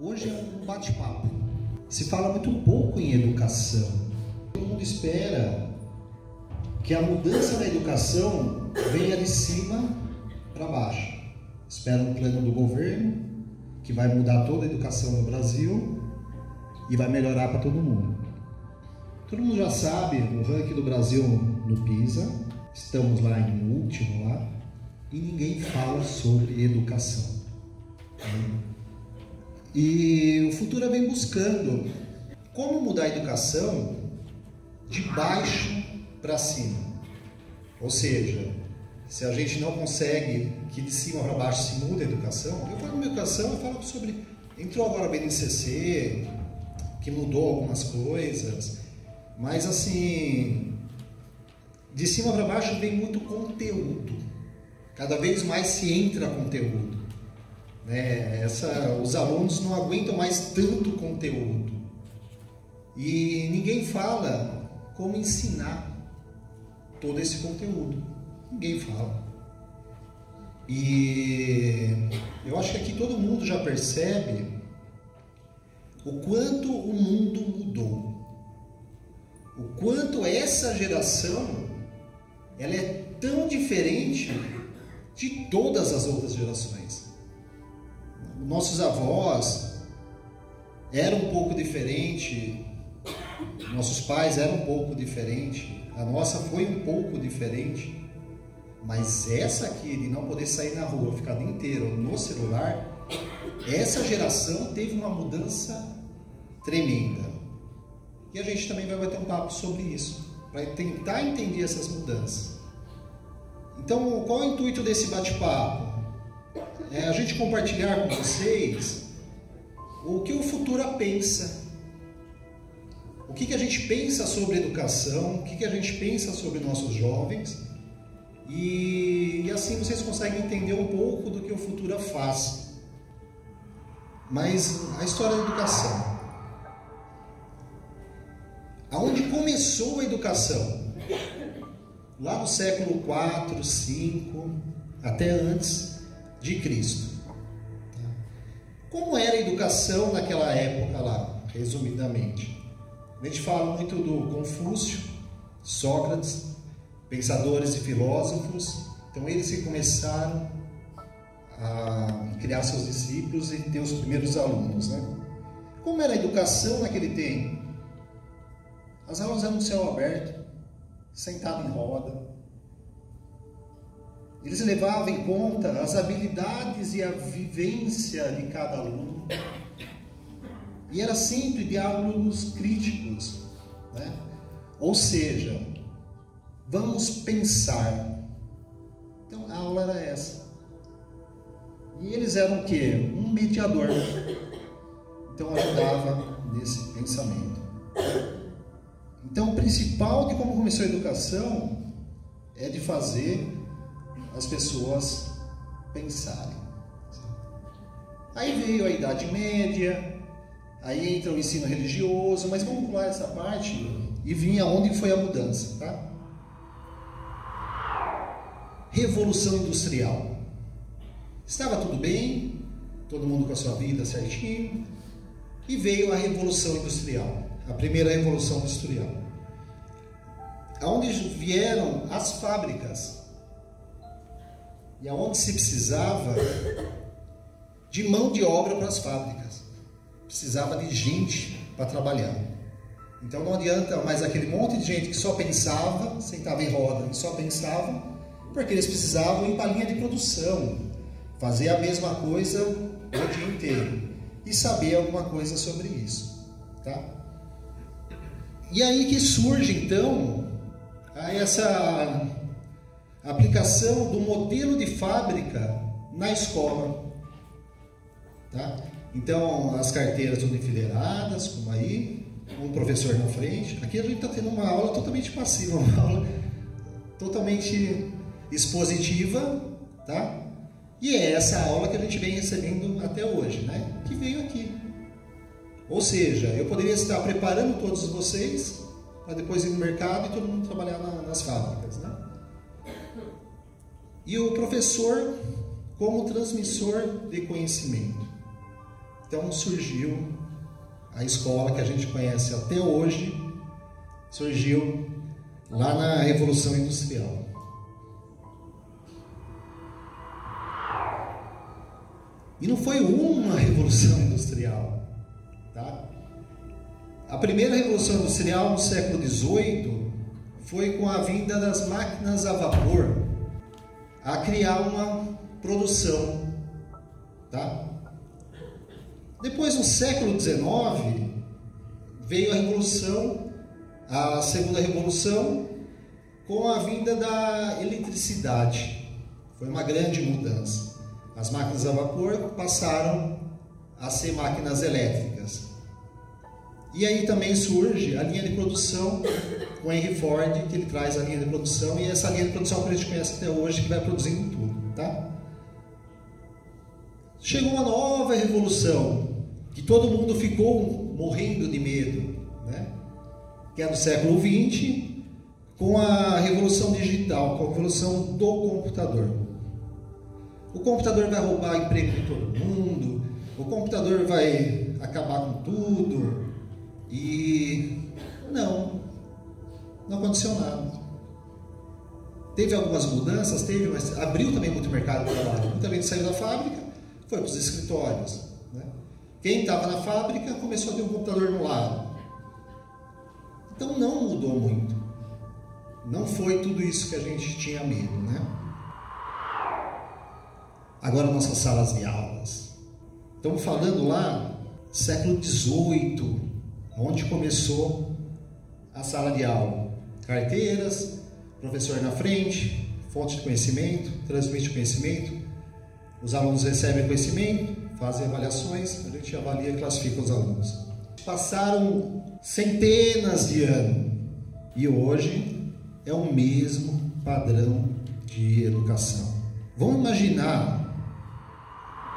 Hoje é um bate-papo. Se fala muito pouco em educação. Todo mundo espera que a mudança na educação venha de cima para baixo. Espera um plano do governo que vai mudar toda a educação no Brasil e vai melhorar para todo mundo. Todo mundo já sabe o ranking do Brasil no PISA. Estamos lá em último lá e ninguém fala sobre educação. E o Futura vem buscando como mudar a educação de baixo para cima. Ou seja, se a gente não consegue que de cima para baixo se mude a educação, eu falo de educação, eu falo sobre... Entrou agora a BNCC, que mudou algumas coisas, mas assim, de cima para baixo vem muito conteúdo. Cada vez mais se entra conteúdo. Os alunos não aguentam mais tanto conteúdo. E ninguém fala como ensinar todo esse conteúdo. Ninguém fala. E eu acho que aqui todo mundo já percebe o quanto o mundo mudou. O quanto essa geração ela é tão diferente de todas as outras gerações. Nossos avós eram um pouco diferente, nossos pais eram um pouco diferente, a nossa foi um pouco diferente, mas essa aqui de não poder sair na rua, ficar o dia inteiro no celular, essa geração teve uma mudança tremenda. E a gente também vai bater um papo sobre isso, para tentar entender essas mudanças. Então, qual é o intuito desse bate-papo? É a gente compartilhar com vocês o que o Futura pensa. O que a gente pensa sobre educação, o que a gente pensa sobre nossos jovens. E assim vocês conseguem entender um pouco do que o Futura faz. Mas a história da educação. Aonde começou a educação? Lá no século 4, 5, até antes de Cristo. Como era a educação naquela época lá, resumidamente? A gente fala muito do Confúcio, Sócrates, pensadores e filósofos. Então eles que começaram a criar seus discípulos e ter os primeiros alunos, né? Como era a educação naquele tempo? As aulas eram no céu aberto, sentado em roda. Eles levavam em conta as habilidades e a vivência de cada aluno. E era sempre diálogos críticos, né? Ou seja, vamos pensar. Então a aula era essa. E eles eram o quê? Um mediador. Então ajudava nesse pensamento. Então o principal de como começou a educação é de fazer as pessoas pensarem. Aí veio a Idade Média, aí entra o ensino religioso, mas vamos pular essa parte e vir aonde foi a mudança, tá? Revolução Industrial. Estava tudo bem, todo mundo com a sua vida certinho, e veio a Revolução Industrial, a primeira Revolução Industrial, aonde vieram as fábricas. E aonde se precisava de mão de obra para as fábricas. Precisava de gente para trabalhar. Então não adianta mais aquele monte de gente que só pensava, sentava em roda e só pensava, porque eles precisavam ir para a linha de produção, fazer a mesma coisa o dia inteiro e saber alguma coisa sobre isso. Tá? E aí que surge então essa aplicação do modelo de fábrica na escola, tá? Então as carteiras todas enfileiradas, como aí, um professor na frente. Aqui a gente está tendo uma aula totalmente passiva, uma aula totalmente expositiva, tá? E é essa aula que a gente vem recebendo até hoje, né? Que veio aqui. Ou seja, eu poderia estar preparando todos vocês para depois ir no mercado e todo mundo trabalhar nas fábricas, né? E o professor como transmissor de conhecimento. Então surgiu a escola que a gente conhece até hoje, surgiu lá na Revolução Industrial. E não foi uma revolução industrial, tá? A primeira revolução industrial no século XVIII foi com a vinda das máquinas a vapor a criar uma produção, tá? Depois, no século XIX, veio a revolução, a segunda revolução, com a vinda da eletricidade. Foi uma grande mudança. As máquinas a vapor passaram a ser máquinas elétricas. E aí também surge a linha de produção com Henry Ford, que ele traz a linha de produção, e essa linha de produção que a gente conhece até hoje, que vai produzindo tudo, tá? Chegou uma nova revolução, que todo mundo ficou morrendo de medo, né? Que é do século XX, com a revolução digital, com a revolução do computador. O computador vai roubar emprego de todo mundo, o computador vai acabar com tudo, e não aconteceu nada. Teve algumas mudanças, mas abriu também muito mercado de trabalho. Muita gente saiu da fábrica, foi para os escritórios, né? Quem estava na fábrica começou a ter um computador no lado. Então não mudou muito. Não foi tudo isso que a gente tinha medo, né? Agora nossas salas de aulas. Estamos falando lá, século XVIII, onde começou a sala de aula. Carteiras, professor na frente, fonte de conhecimento, transmite conhecimento. Os alunos recebem conhecimento, fazem avaliações, a gente avalia e classifica os alunos. Passaram centenas de anos e hoje é o mesmo padrão de educação. Vamos imaginar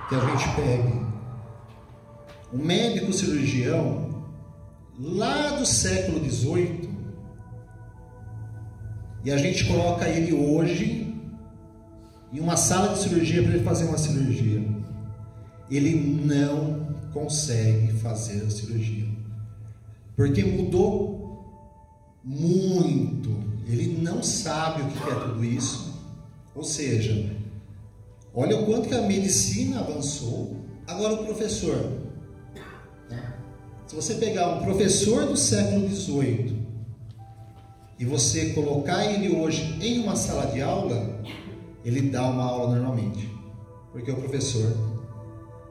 que a gente pegue um médico cirurgião lá do século XVIII e a gente coloca ele hoje em uma sala de cirurgia para ele fazer uma cirurgia. Ele não consegue fazer a cirurgia, porque mudou muito. Ele não sabe o que é tudo isso. Ou seja, olha o quanto que a medicina avançou. Agora o professor, tá? Se você pegar um professor do século XVIII e você colocar ele hoje em uma sala de aula, ele dá uma aula normalmente, porque o professor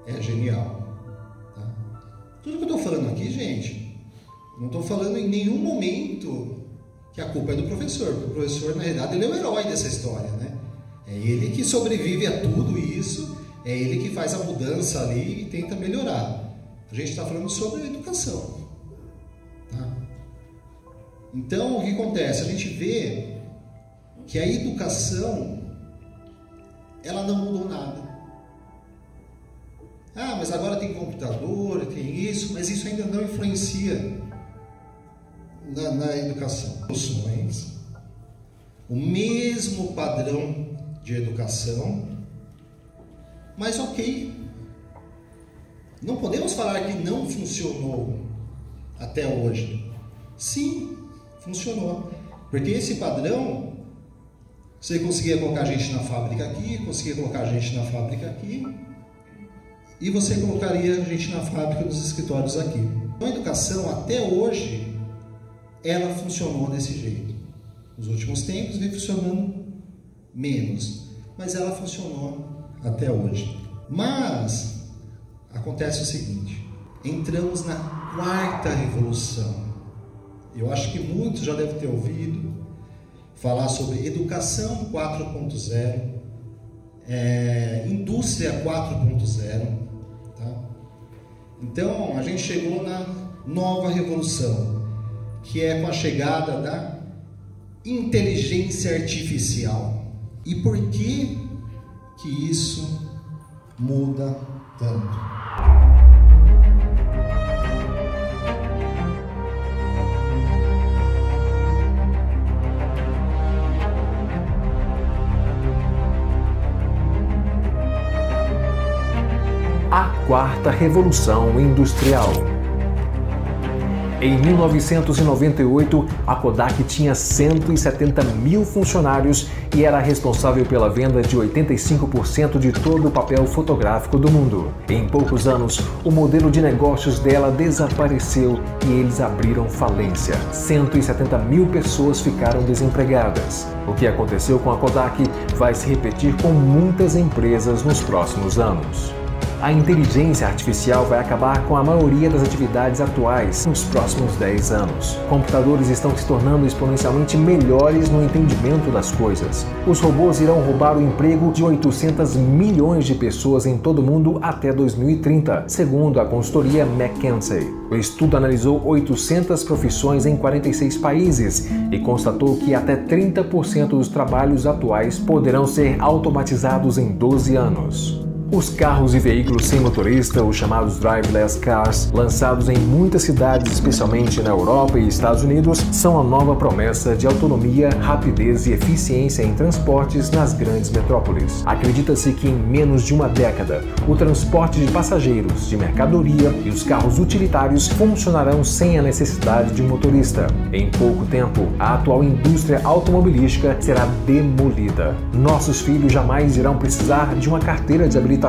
é genial, tá? Tudo que eu estou falando aqui, gente, não estou falando em nenhum momento que a culpa é do professor, porque o professor, na realidade, ele é o herói dessa história, né? É ele que sobrevive a tudo isso, é ele que faz a mudança ali e tenta melhorar. A gente está falando sobre a educação, tá? Então, o que acontece? A gente vê que a educação, ela não mudou nada. Ah, mas agora tem computador, tem isso, mas isso ainda não influencia na educação. O mesmo padrão de educação, mas ok. Não podemos falar que não funcionou até hoje. Sim, funcionou. Porque esse padrão, você conseguia colocar gente na fábrica aqui, conseguia colocar gente na fábrica aqui, e você colocaria gente na fábrica dos escritórios aqui. Então, a educação, até hoje, ela funcionou desse jeito. Nos últimos tempos, vem funcionando menos, mas ela funcionou até hoje. Mas acontece o seguinte: entramos na quarta revolução. Eu acho que muitos já devem ter ouvido falar sobre educação 4.0, indústria 4.0, tá? Então a gente chegou na nova revolução, que é com a chegada da inteligência artificial. E por que isso muda tanto? A quarta revolução industrial. Em 1998, a Kodak tinha 170 mil funcionários e era responsável pela venda de 85% de todo o papel fotográfico do mundo. Em poucos anos, o modelo de negócios dela desapareceu e eles abriram falência. 170 mil pessoas ficaram desempregadas. O que aconteceu com a Kodak vai se repetir com muitas empresas nos próximos anos. A inteligência artificial vai acabar com a maioria das atividades atuais nos próximos 10 anos. Computadores estão se tornando exponencialmente melhores no entendimento das coisas. Os robôs irão roubar o emprego de 800 milhões de pessoas em todo o mundo até 2030, segundo a consultoria McKinsey. O estudo analisou 800 profissões em 46 países e constatou que até 30% dos trabalhos atuais poderão ser automatizados em 12 anos. Os carros e veículos sem motorista, os chamados driverless cars, lançados em muitas cidades, especialmente na Europa e Estados Unidos, são a nova promessa de autonomia, rapidez e eficiência em transportes nas grandes metrópoles. Acredita-se que em menos de uma década, o transporte de passageiros, de mercadoria e os carros utilitários funcionarão sem a necessidade de um motorista. Em pouco tempo, a atual indústria automobilística será demolida. Nossos filhos jamais irão precisar de uma carteira de habilitação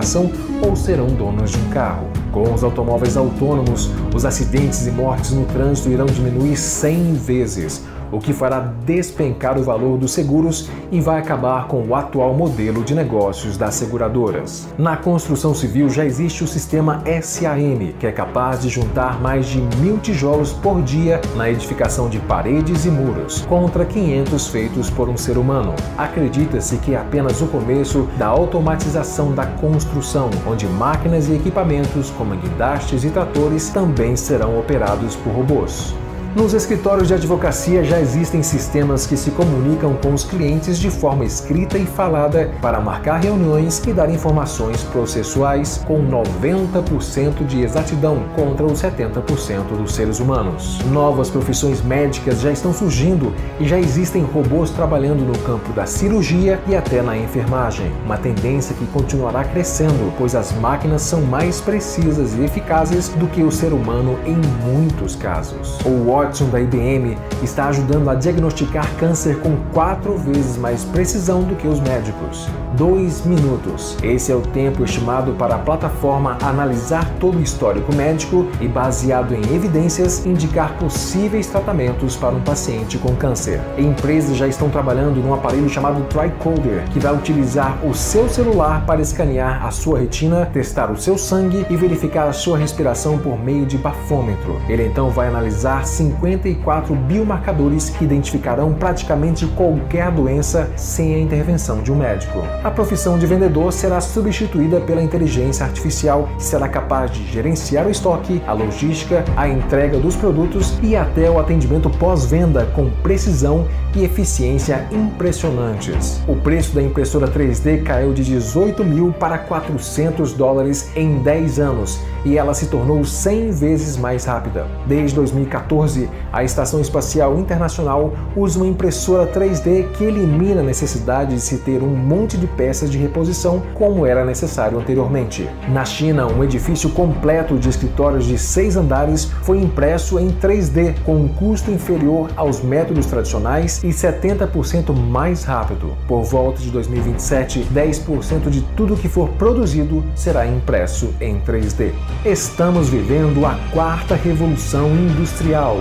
ou serão donos de um carro. Com os automóveis autônomos, os acidentes e mortes no trânsito irão diminuir 100 vezes, o que fará despencar o valor dos seguros e vai acabar com o atual modelo de negócios das seguradoras. Na construção civil já existe o sistema SAM, que é capaz de juntar mais de 1000 tijolos por dia na edificação de paredes e muros, contra 500 feitos por um ser humano. Acredita-se que é apenas o começo da automatização da construção, onde máquinas e equipamentos como guindastes e tratores também serão operados por robôs. Nos escritórios de advocacia já existem sistemas que se comunicam com os clientes de forma escrita e falada para marcar reuniões e dar informações processuais com 90% de exatidão contra os 70% dos seres humanos. Novas profissões médicas já estão surgindo e já existem robôs trabalhando no campo da cirurgia e até na enfermagem, uma tendência que continuará crescendo, pois as máquinas são mais precisas e eficazes do que o ser humano em muitos casos. O Watson da IBM está ajudando a diagnosticar câncer com 4 vezes mais precisão do que os médicos. 2 minutos. Esse é o tempo estimado para a plataforma analisar todo o histórico médico e, baseado em evidências, indicar possíveis tratamentos para um paciente com câncer. Empresas já estão trabalhando num aparelho chamado TriCoder, que vai utilizar o seu celular para escanear a sua retina, testar o seu sangue e verificar a sua respiração por meio de bafômetro. Ele então vai analisar 54 biomarcadores que identificarão praticamente qualquer doença sem a intervenção de um médico. A profissão de vendedor será substituída pela inteligência artificial, que será capaz de gerenciar o estoque, a logística, a entrega dos produtos e até o atendimento pós-venda com precisão e eficiência impressionantes. O preço da impressora 3D caiu de 18 mil para $400 em 10 anos e ela se tornou 100 vezes mais rápida. Desde 2014, a Estação Espacial Internacional usa uma impressora 3D que elimina a necessidade de se ter um monte de peças de reposição como era necessário anteriormente. Na China, um edifício completo de escritórios de 6 andares foi impresso em 3D com um custo inferior aos métodos tradicionais e 70% mais rápido. Por volta de 2027, 10% de tudo que for produzido será impresso em 3D. Estamos vivendo a 4ª revolução industrial.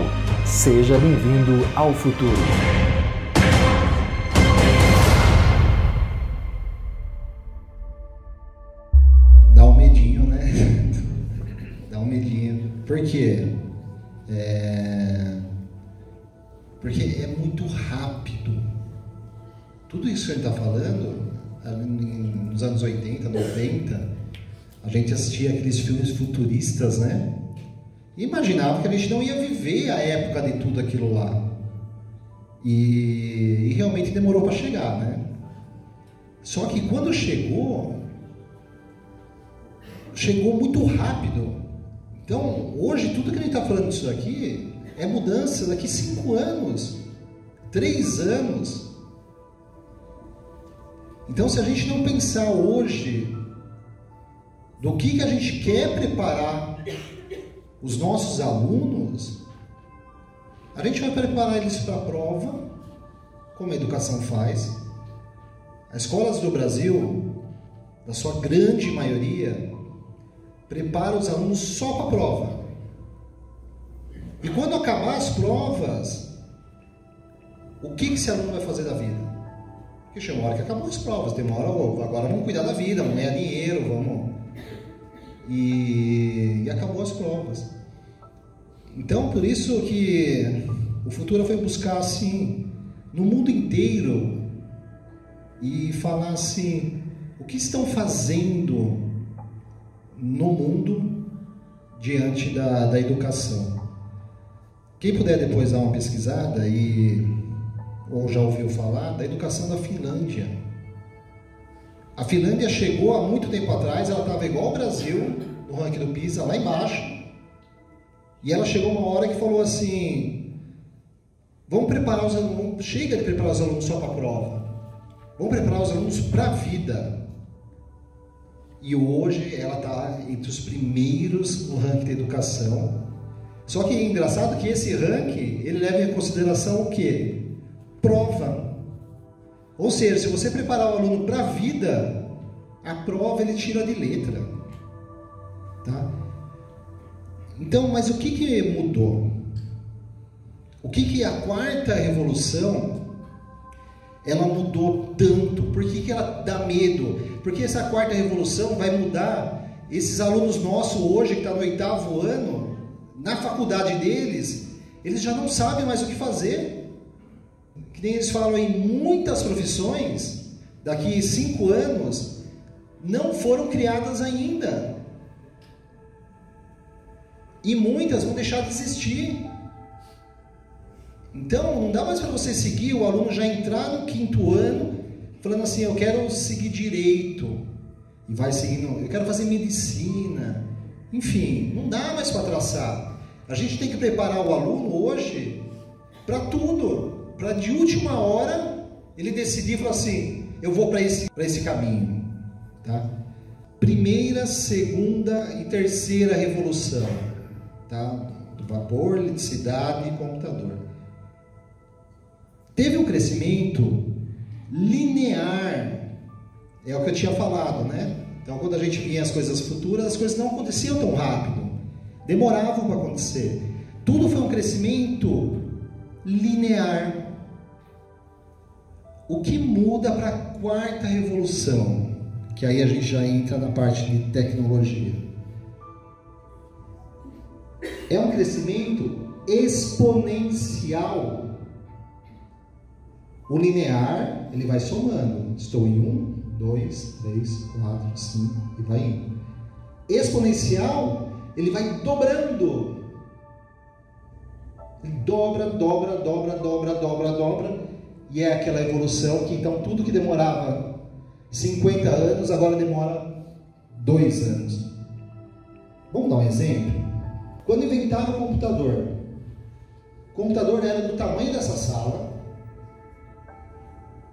Seja bem-vindo ao futuro. Dá um medinho, né? Dá um medinho. Por quê? Porque é muito rápido. Tudo isso que a gente está falando, nos anos 80, 90, a gente assistia aqueles filmes futuristas, né? E imaginava que a gente não ia viver a época de tudo aquilo lá. E realmente demorou para chegar, né? Só que quando chegou muito rápido. Então, hoje, tudo que a gente está falando disso aqui é mudança daqui 5 anos, 3 anos. Então, se a gente não pensar hoje do que a gente quer preparar os nossos alunos, a gente vai preparar eles para a prova, como a educação faz. As escolas do Brasil, na sua grande maioria, preparam os alunos só para a prova. E quando acabar as provas, o que esse aluno vai fazer da vida? Porque chegou a hora que acabou as provas, tem uma hora, agora vamos cuidar da vida, vamos ganhar dinheiro, vamos... E acabou as provas. Então, por isso que o Futura foi buscar, assim, no mundo inteiro, e falar assim, o que estão fazendo no mundo diante da educação. Quem puder depois dar uma pesquisada ou já ouviu falar da educação da Finlândia. A Finlândia chegou há muito tempo atrás, ela estava igual ao Brasil, no ranking do PISA, lá embaixo, e ela chegou uma hora que falou assim, vamos preparar os alunos, chega de preparar os alunos só para a prova, vamos preparar os alunos para a vida. E hoje ela está entre os primeiros no ranking de educação. Só que é engraçado que esse ranking, ele leva em consideração o quê? Prova. Ou seja, se você preparar o aluno para a vida, a prova ele tira de letra. Tá? Então, mas o que mudou? O que a quarta revolução, ela mudou tanto? Por que ela dá medo? Porque essa quarta revolução vai mudar esses alunos nossos hoje, que estão no 8º ano, na faculdade deles, eles já não sabem mais o que fazer. Que nem eles falam em muitas profissões, daqui 5 anos, não foram criadas ainda. E muitas vão deixar de existir. Então, não dá mais para você seguir, o aluno já entrar no 5º ano, falando assim, eu quero seguir direito, e vai seguindo, eu quero fazer medicina, enfim, não dá mais para traçar. A gente tem que preparar o aluno hoje para tudo, para de última hora ele decidir e falar assim, eu vou para esse caminho. Tá? Primeira, segunda e terceira revolução, tá? Do vapor, eletricidade e computador. Teve um crescimento linear, é o que eu tinha falado, né? Então, quando a gente via as coisas futuras, as coisas não aconteciam tão rápido, demoravam para acontecer. Tudo foi um crescimento linear. O que muda para a quarta revolução? Que aí a gente já entra na parte de tecnologia. É um crescimento exponencial. O linear, ele vai somando. Estou em 1, 2, 3, 4, 5 e vai indo. Exponencial, ele vai dobrando. Ele dobra, dobra, dobra, dobra, dobra, dobra. E é aquela evolução que então tudo que demorava 50 anos, agora demora 2 anos. Vamos dar um exemplo? Quando inventaram o computador era do tamanho dessa sala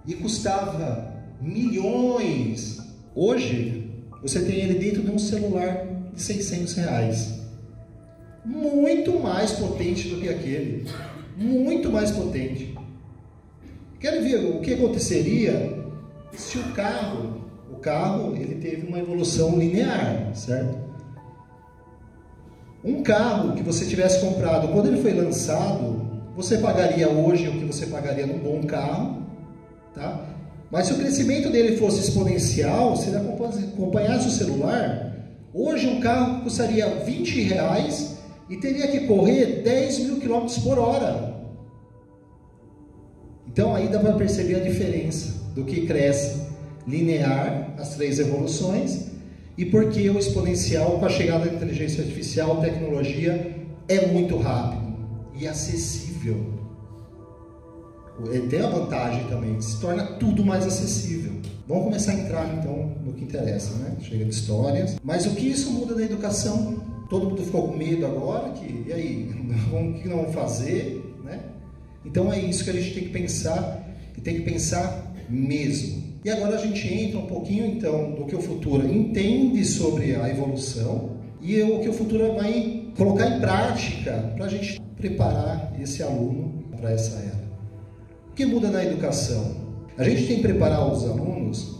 e custava milhões. Hoje, você tem ele dentro de um celular de R$600. Muito mais potente do que aquele. Muito mais potente. Quero ver o que aconteceria se o carro ele teve uma evolução linear, certo? Um carro que você tivesse comprado, quando ele foi lançado, você pagaria hoje o que você pagaria num bom carro, tá? Mas se o crescimento dele fosse exponencial, se ele acompanhasse o celular, hoje um carro custaria R$20 e teria que correr 10 mil km por hora. Então aí dá para perceber a diferença do que cresce linear, as 3 evoluções, e porque o exponencial, com a chegada da inteligência artificial, tecnologia, é muito rápido e acessível. Tem a vantagem também, se torna tudo mais acessível. Vamos começar a entrar então no que interessa, né? Chega de histórias. Mas o que isso muda na educação? Todo mundo ficou com medo agora, e aí? O que não vamos fazer, né? Então é isso que a gente tem que pensar, e tem que pensar mesmo. E agora a gente entra um pouquinho então do que o Futura entende sobre a evolução e o que o Futura vai colocar em prática para a gente preparar esse aluno para essa era. O que muda na educação? A gente tem que preparar os alunos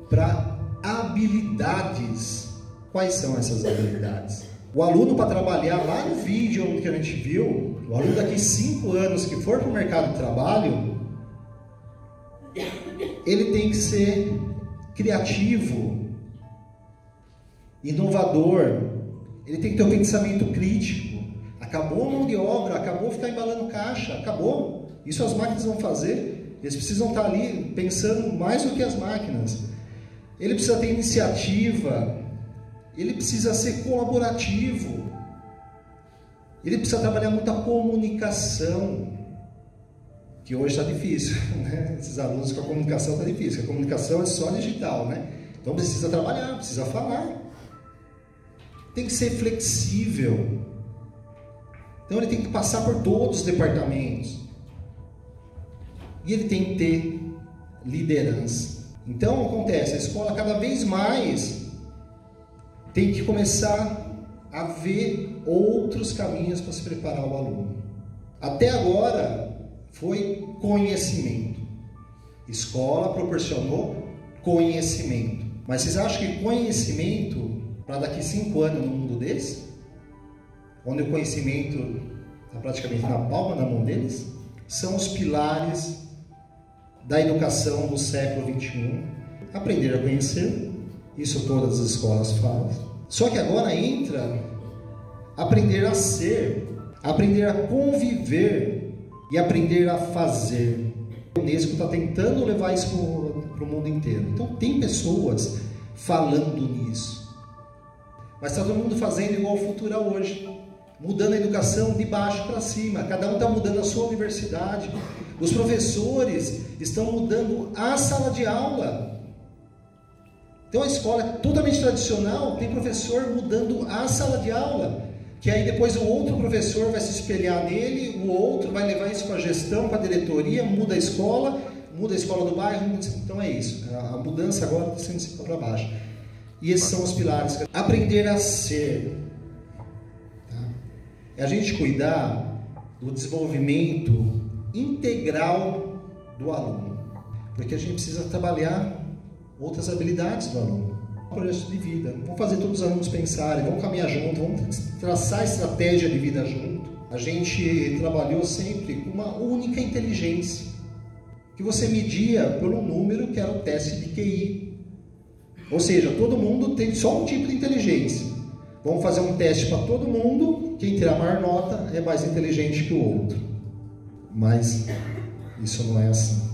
para habilidades. Quais são essas habilidades? O aluno, para trabalhar lá no vídeo que a gente viu, o aluno daqui 5 anos que for para o mercado de trabalho, ele tem que ser criativo, inovador, ele tem que ter um pensamento crítico. Acabou a mão de obra, acabou ficar embalando caixa, acabou. Isso as máquinas vão fazer. Eles precisam estar ali pensando mais do que as máquinas. Ele precisa ter iniciativa, ele precisa ser colaborativo, ele precisa trabalhar muita comunicação, que hoje está difícil, né? Esses alunos com a comunicação está difícil, a comunicação é só digital, né? Então precisa trabalhar, precisa falar, tem que ser flexível, então ele tem que passar por todos os departamentos, e ele tem que ter liderança. Então acontece, a escola cada vez mais tem que começar a ver outros caminhos para se preparar o aluno. Até agora foi conhecimento. Escola proporcionou conhecimento. Mas vocês acham que conhecimento para daqui 5 anos no mundo desse? Onde o conhecimento está praticamente na palma da mão deles? São os pilares da educação do século XXI. Aprender a conhecer, isso todas as escolas fazem. Só que agora entra aprender a ser, aprender a conviver e aprender a fazer. A Unesco está tentando levar isso para o mundo inteiro. Então tem pessoas falando nisso. Mas está todo mundo fazendo igual o Futura hoje. Mudando a educação de baixo para cima. Cada um está mudando a sua universidade. Os professores estão mudando a sala de aula. Então a escola é totalmente tradicional, tem professor mudando a sala de aula, que aí depois o outro professor vai se espelhar nele, o outro vai levar isso para a gestão, para a diretoria, muda a escola do bairro, então é isso. A mudança agora está sendo de cima para baixo. E esses são os pilares. Aprender a ser. Tá? É a gente cuidar do desenvolvimento integral do aluno, porque a gente precisa trabalhar outras habilidades do aluno, um projeto de vida. Vamos fazer todos os alunos pensarem, vamos caminhar junto, vamos traçar estratégia de vida junto. A gente trabalhou sempre com uma única inteligência, que você media pelo número que era o teste de QI. Ou seja, todo mundo tem só um tipo de inteligência. Vamos fazer um teste para todo mundo, quem tirar a maior nota é mais inteligente que o outro. Mas isso não é assim.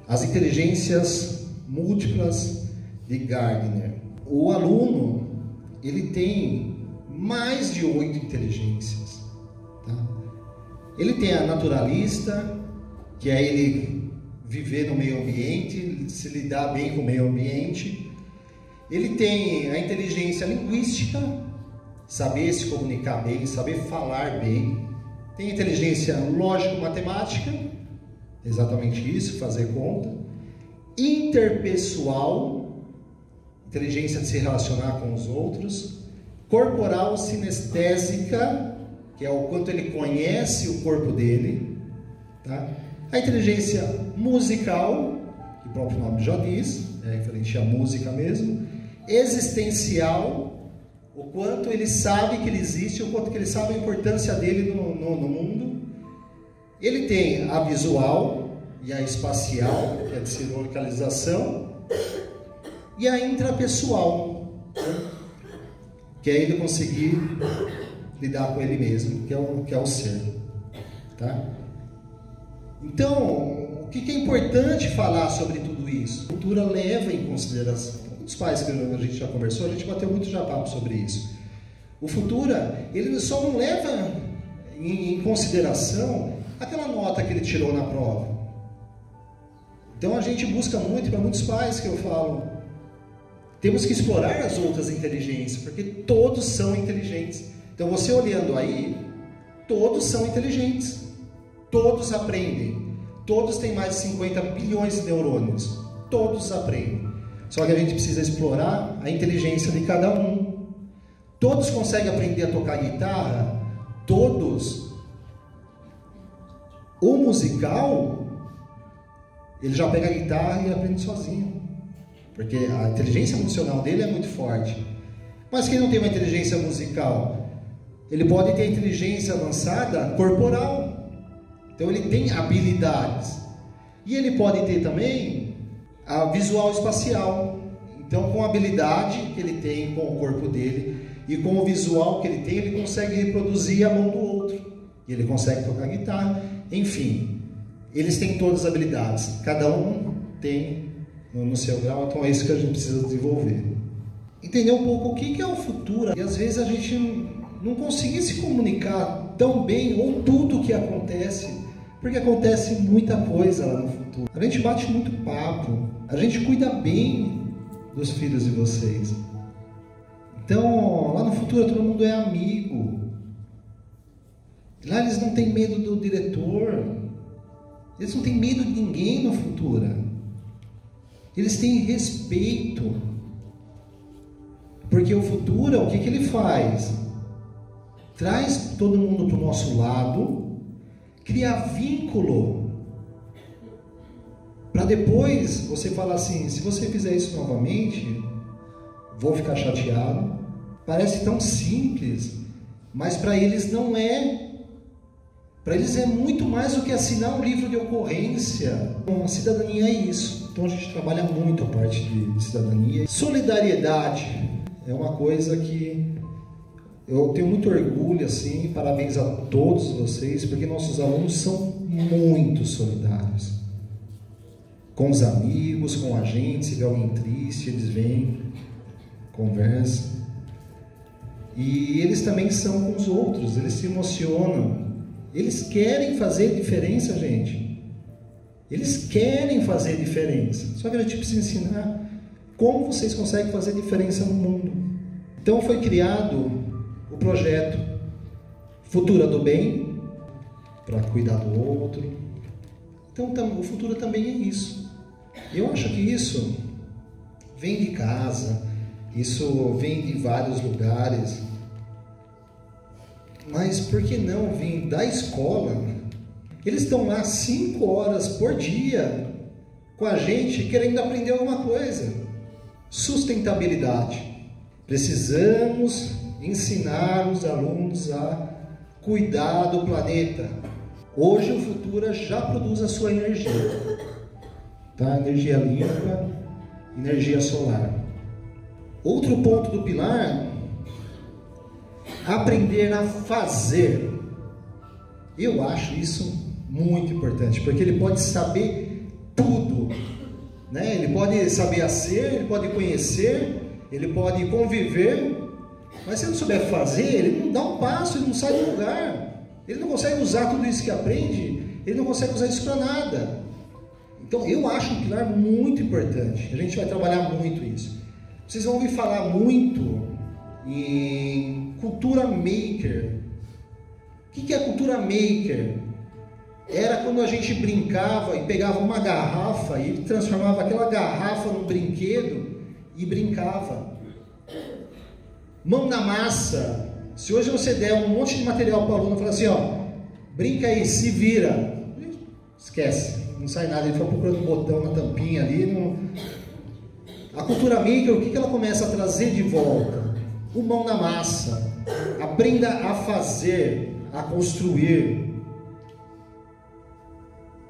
As inteligências múltiplas de Gardner. O aluno, ele tem mais de 8 inteligências. Tá? Ele tem a naturalista, que é ele viver no meio ambiente, se lidar bem com o meio ambiente. Ele tem a inteligência linguística, saber se comunicar bem, saber falar bem. Tem a inteligência lógico-matemática, exatamente isso, fazer conta. Interpessoal, inteligência de se relacionar com os outros. Corporal sinestésica, que é o quanto ele conhece o corpo dele. Tá? A inteligência musical, que o próprio nome já diz, é referente à música mesmo. Existencial, o quanto ele sabe que ele existe, o quanto que ele sabe a importância dele no mundo. Ele tem a visual e a espacial, que é de ser localização, e a intrapessoal, que é ele conseguir lidar com ele mesmo, que é o ser. Tá? Então, o que é importante falar sobre tudo isso? A cultura leva em consideração. Os pais que a gente já conversou, a gente bateu muito já papo sobre isso. O Futura, ele só não leva em consideração aquela nota que ele tirou na prova. Então a gente busca muito, para muitos pais que eu falo, temos que explorar as outras inteligências, porque todos são inteligentes. Então você olhando aí, todos são inteligentes, todos aprendem, Todos têm mais de 50 bilhões de neurônios. Todos aprendem. Só que a gente precisa explorar a inteligência de cada um. Todos conseguem aprender a tocar guitarra? Todos. O musical, ele já pega a guitarra e aprende sozinho. Porque a inteligência emocional dele é muito forte. Mas quem não tem uma inteligência musical, ele pode ter inteligência avançada corporal. Então ele tem habilidades. E ele pode ter também a visual espacial. Então, com a habilidade que ele tem com o corpo dele e com o visual que ele tem, ele consegue reproduzir a mão do outro. E ele consegue tocar guitarra. Enfim, eles têm todas as habilidades. Cada um tem no seu grau. Então é isso que a gente precisa desenvolver. Entender um pouco o que é o futuro. E às vezes a gente não consegue se comunicar tão bem ou tudo o que acontece. Porque acontece muita coisa lá no futuro. A gente bate muito papo. A gente cuida bem dos filhos de vocês. Então, lá no futuro todo mundo é amigo. Lá eles não têm medo do diretor. Eles não têm medo de ninguém no futuro. Eles têm respeito. Porque o futuro, o que ele faz? Traz todo mundo para o nosso lado, cria vínculo, para depois você falar assim, se você fizer isso novamente, vou ficar chateado. Parece tão simples, mas para eles não é. Para eles é muito mais do que assinar um livro de ocorrência. Bom, a cidadania é isso. Então a gente trabalha muito a parte de cidadania. Solidariedade é uma coisa que eu tenho muito orgulho, assim, parabéns a todos vocês, porque nossos alunos são muito solidários. Com os amigos, com a gente, se vê alguém triste, eles vêm, conversam. E eles também são com os outros, eles se emocionam. Eles querem fazer diferença, gente. Eles querem fazer diferença. Só que a gente precisa ensinar como vocês conseguem fazer diferença no mundo. Então foi criado o projeto Futura do Bem, para cuidar do outro. Então o futuro também é isso. Eu acho que isso vem de casa, isso vem de vários lugares, mas por que não vir da escola? Eles estão lá 5 horas por dia com a gente, querendo aprender alguma coisa. Sustentabilidade. Precisamos ensinar os alunos a cuidar do planeta. Hoje o Futura já produz a sua energia, tá? Energia limpa, energia solar. Outro ponto do pilar, aprender a fazer. Eu acho isso muito importante, porque ele pode saber tudo, né? Ele pode saber a ser, ele pode conhecer, ele pode conviver, mas se ele não souber fazer, ele não dá um passo, ele não sai do lugar, ele não consegue usar tudo isso que aprende, ele não consegue usar isso para nada. Então eu acho um pilar muito importante, a gente vai trabalhar muito isso. Vocês vão ouvir falar muito em cultura maker. O que é cultura maker? Era quando a gente brincava e pegava uma garrafa e transformava aquela garrafa num brinquedo e brincava. Mão na massa. Se hoje você der um monte de material para o aluno e falar assim, ó, brinca aí, se vira, esquece, não sai nada, ele foi procurando um botão na tampinha ali. Não... A cultura maker, o que ela começa a trazer de volta? O mão na massa. Aprenda a fazer, a construir.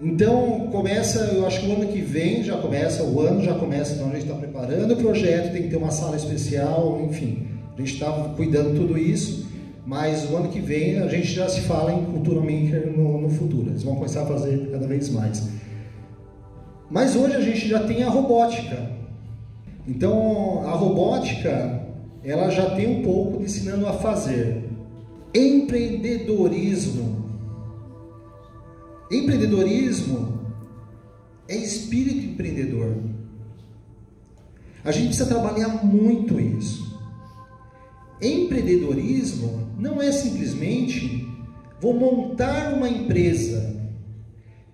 Então começa, eu acho que o ano que vem já começa, então a gente está preparando o projeto, tem que ter uma sala especial, enfim, a gente está cuidando de tudo isso, mas o ano que vem a gente já se fala em cultura maker no futuro, eles vão começar a fazer cada vez mais. Mas hoje a gente já tem a robótica, então a robótica, ela já tem um pouco de ensinando a fazer. Empreendedorismo. Empreendedorismo é espírito empreendedor. A gente precisa trabalhar muito isso. Empreendedorismo não é simplesmente vou montar uma empresa.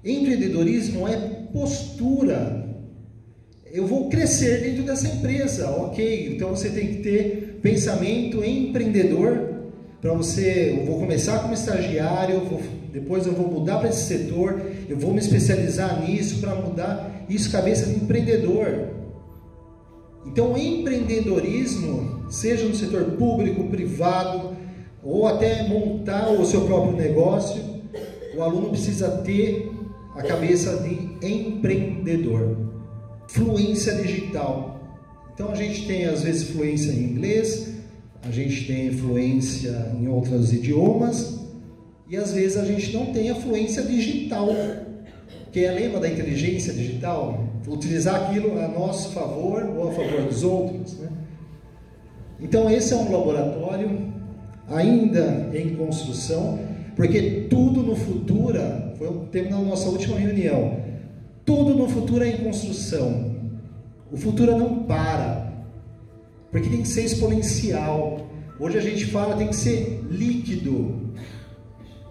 Empreendedorismo é postura. Eu vou crescer dentro dessa empresa, ok. Então você tem que ter pensamento empreendedor. Para você, eu vou começar como estagiário, depois eu vou mudar para esse setor, eu vou me especializar nisso para mudar isso, cabeça de empreendedor. Então o empreendedorismo, seja no setor público, privado, ou até montar o seu próprio negócio, o aluno precisa ter a cabeça de empreendedor. Fluência digital. Então a gente tem às vezes fluência em inglês, a gente tem fluência em outros idiomas e às vezes a gente não tem a fluência digital, que é, lembra da inteligência digital? Utilizar aquilo a nosso favor ou a favor dos outros, né? Então esse é um laboratório ainda em construção, porque tudo no futuro, foi o tema da nossa última reunião, tudo no futuro é em construção. O futuro não para, porque tem que ser exponencial. Hoje a gente fala tem que ser líquido.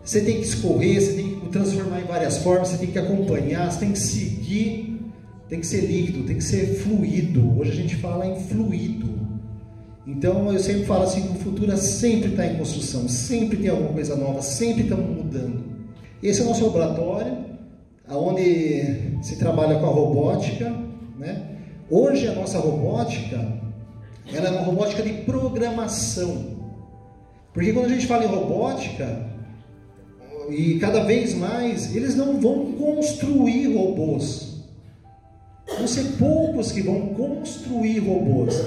Você tem que escorrer, você tem que transformar em várias formas, você tem que acompanhar, você tem que seguir, tem que ser líquido, tem que ser fluido. Hoje a gente fala em fluido. Então eu sempre falo assim que o futuro sempre está em construção, sempre tem alguma coisa nova, sempre estamos mudando. Esse é o nosso laboratório, onde se trabalha com a robótica, né? Hoje a nossa robótica, ela é uma robótica de programação. Porque quando a gente fala em robótica, e cada vez mais, eles não vão construir robôs. Vão ser poucos que vão construir robôs.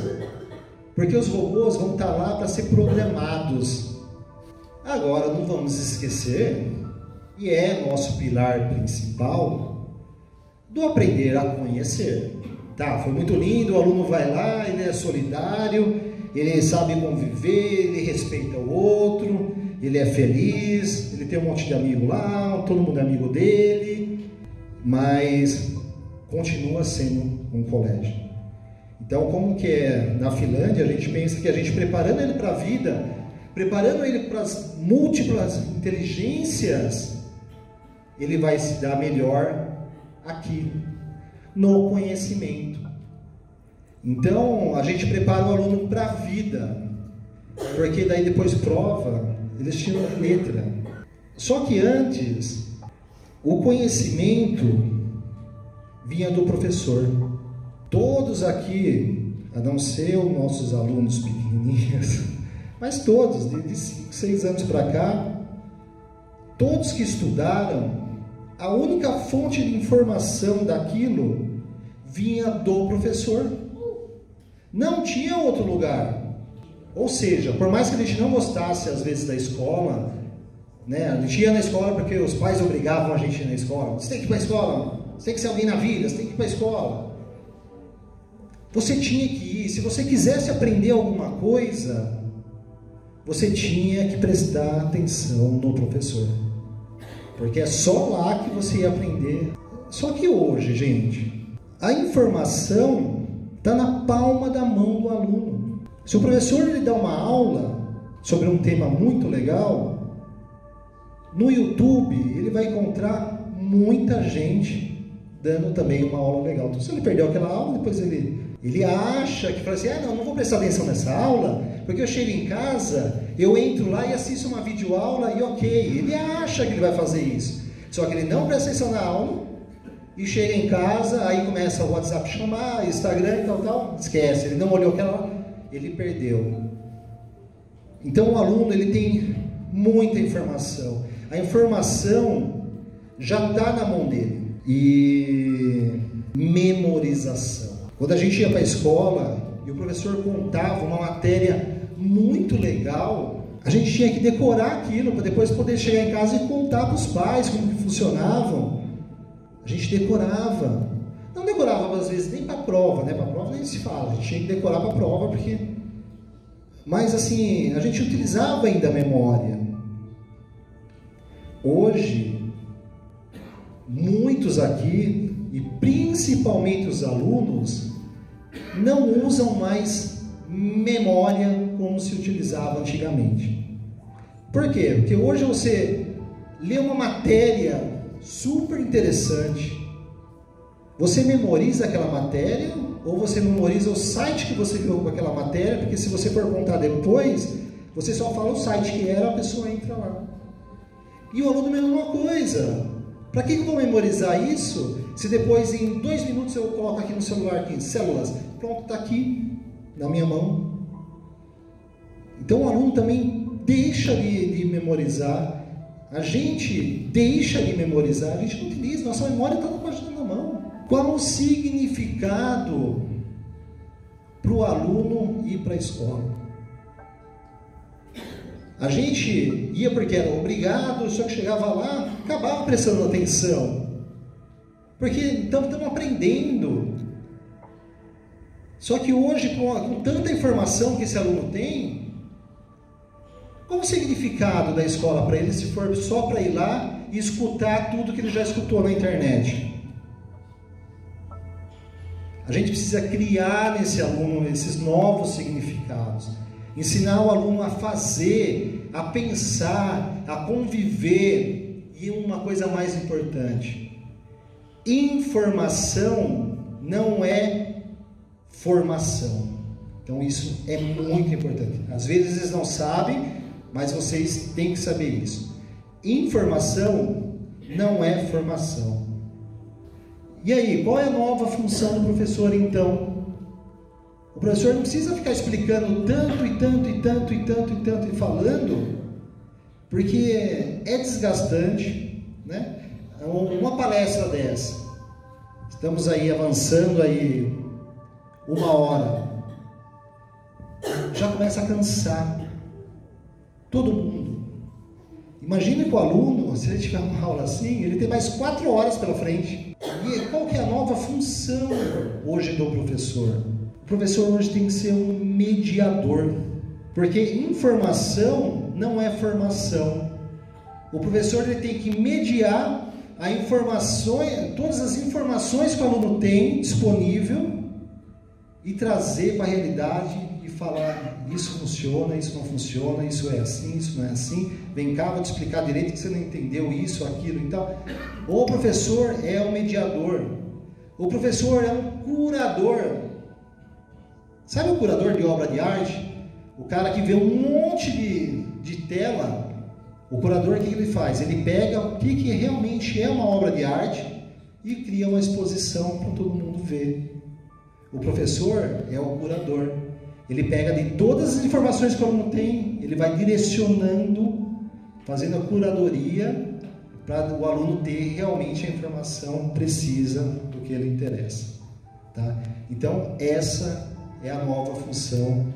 Porque os robôs vão estar lá para ser programados. Agora, não vamos esquecer, e é nosso pilar principal, do aprender a conhecer. Tá, foi muito lindo, o aluno vai lá, ele é solidário, ele sabe conviver, ele respeita o outro, ele é feliz, ele tem um monte de amigo lá, todo mundo é amigo dele, mas continua sendo um colégio. Então, como que é na Finlândia, a gente pensa que a gente preparando ele para a vida, preparando ele para as múltiplas inteligências, ele vai se dar melhor aqui, no conhecimento. Então, a gente prepara o aluno para a vida, porque daí depois prova, eles tiram letra. Só que antes, o conhecimento vinha do professor. Todos aqui, a não ser os nossos alunos pequenininhos, mas todos, de 5, 6 anos para cá, todos que estudaram, a única fonte de informação daquilo vinha do professor. Não tinha outro lugar. Ou seja, por mais que a gente não gostasse às vezes da escola, né? A gente ia na escola porque os pais obrigavam a gente a ir na escola. Você tem que ir para a escola, você tem que ser alguém na vida, você tem que ir para a escola. Você tinha que ir. Se você quisesse aprender alguma coisa, você tinha que prestar atenção no professor. Porque é só lá que você ia aprender. Só que hoje, gente, a informação está na palma da mão do aluno. Se o professor lhe dá uma aula sobre um tema muito legal, no YouTube ele vai encontrar muita gente dando também uma aula legal. Então, se ele perdeu aquela aula, depois ele acha que fala assim, não vou prestar atenção nessa aula, porque eu chego em casa, eu entro lá e assisto uma videoaula e ok, ele acha que ele vai fazer isso. Só que ele não presta atenção na aula e chega em casa, aí começa o WhatsApp chamar, Instagram e tal, esquece, ele não olhou aquela aula, ele perdeu. Então o aluno ele tem muita informação. A informação já está na mão dele. E memorização. Quando a gente ia para a escola e o professor contava uma matéria muito legal, a gente tinha que decorar aquilo para depois poder chegar em casa e contar para os pais como que funcionavam. A gente decorava. Não decorava às vezes nem para a prova, né? Para a prova nem se fala, a gente tinha que decorar para a prova porque... Mas assim, a gente utilizava ainda a memória. Hoje, muitos aqui, e principalmente os alunos, não usam mais memória como se utilizava antigamente. Por quê? Porque hoje você lê uma matéria super interessante. Você memoriza aquela matéria ou você memoriza o site que você viu com aquela matéria? Porque se você for contar depois, você só fala o site que era, a pessoa entra lá. E o aluno é a mesma coisa. Para que eu vou memorizar isso se depois em 2 minutos eu coloco aqui no celular, aqui, células, pronto, está aqui na minha mão. Então o aluno também deixa de memorizar, a gente deixa de memorizar, a gente não utiliza, nossa memória está na página da mão. Qual o significado para o aluno ir para a escola? A gente ia porque era obrigado, só que chegava lá, acabava prestando atenção. Porque então estamos aprendendo. Só que hoje, com tanta informação que esse aluno tem, qual o significado da escola para ele se for só para ir lá e escutar tudo que ele já escutou na internet? A gente precisa criar nesse aluno esses novos significados. Ensinar o aluno a fazer, a pensar, a conviver. E uma coisa mais importante: informação não é formação. Então isso é muito importante. Às vezes eles não sabem, mas vocês têm que saber isso. Informação não é formação. E aí, qual é a nova função do professor então? O professor não precisa ficar explicando tanto e tanto e tanto e tanto e tanto e falando, porque é desgastante, né? Uma palestra dessa, estamos aí avançando aí 1 hora, já começa a cansar todo mundo. Imagine que o aluno, se ele tiver uma aula assim, ele tem mais 4 horas pela frente. E qual que é a nova função hoje do professor? O professor hoje tem que ser um mediador, porque informação não é formação. O professor ele tem que mediar a informações, todas as informações que o aluno tem disponível e trazer para a realidade e falar: isso funciona, isso não funciona, isso é assim, isso não é assim, vem cá, vou te explicar direito que você não entendeu isso, aquilo e tal. O professor é um mediador, o professor é um curador. Sabe o curador de obra de arte? O cara que vê um monte de tela. O curador, o que ele faz? Ele pega o que realmente é uma obra de arte e cria uma exposição para todo mundo ver. O professor é o curador. Ele pega de todas as informações que o aluno tem, ele vai direcionando, fazendo a curadoria para o aluno ter realmente a informação precisa do que ele interessa. Tá? Então, essa é a nova função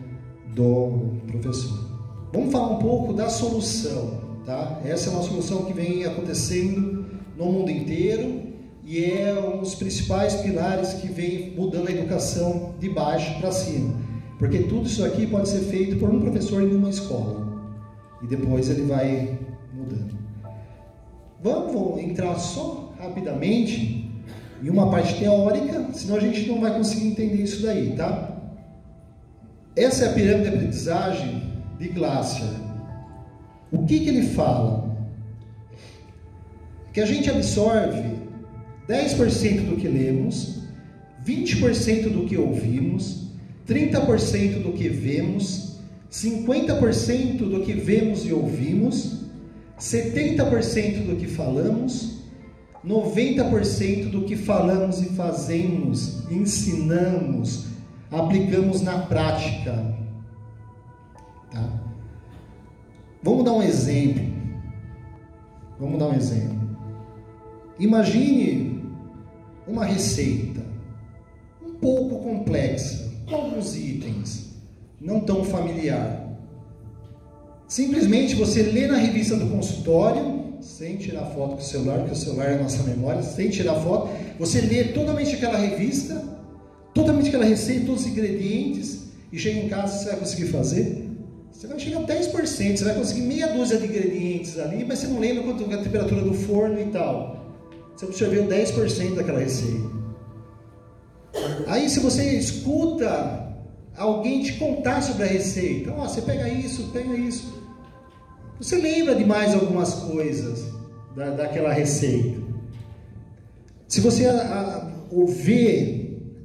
do professor. Vamos falar um pouco da solução. Tá? Essa é uma solução que vem acontecendo no mundo inteiro e é um dos principais pilares que vem mudando a educação de baixo para cima. Porque tudo isso aqui pode ser feito por um professor em uma escola. E depois ele vai mudando. Vamos entrar só rapidamente em uma parte teórica, senão a gente não vai conseguir entender isso daí, tá? Essa é a pirâmide de aprendizagem de Glasser. O que ele fala? Que a gente absorve 10% do que lemos, 20% do que ouvimos, 30% do que vemos, 50% do que vemos e ouvimos, 70% do que falamos, 90% do que falamos e fazemos, ensinamos, aplicamos na prática. Tá? Vamos dar um exemplo. Imagine uma receita um pouco complexa, com alguns itens, não tão familiar. Simplesmente você lê na revista do consultório, sem tirar foto com o celular, porque o celular é a nossa memória, sem tirar foto, você lê totalmente aquela revista, totalmente aquela receita, todos os ingredientes, e chega em casa, você vai conseguir fazer? Você vai chegar a 10%, você vai conseguir meia dúzia de ingredientes ali, mas você não lembra quanto é a temperatura do forno e tal. Você absorveu 10% daquela receita. Aí se você escuta alguém te contar sobre a receita, você pega isso, você lembra de mais algumas coisas daquela receita. Se você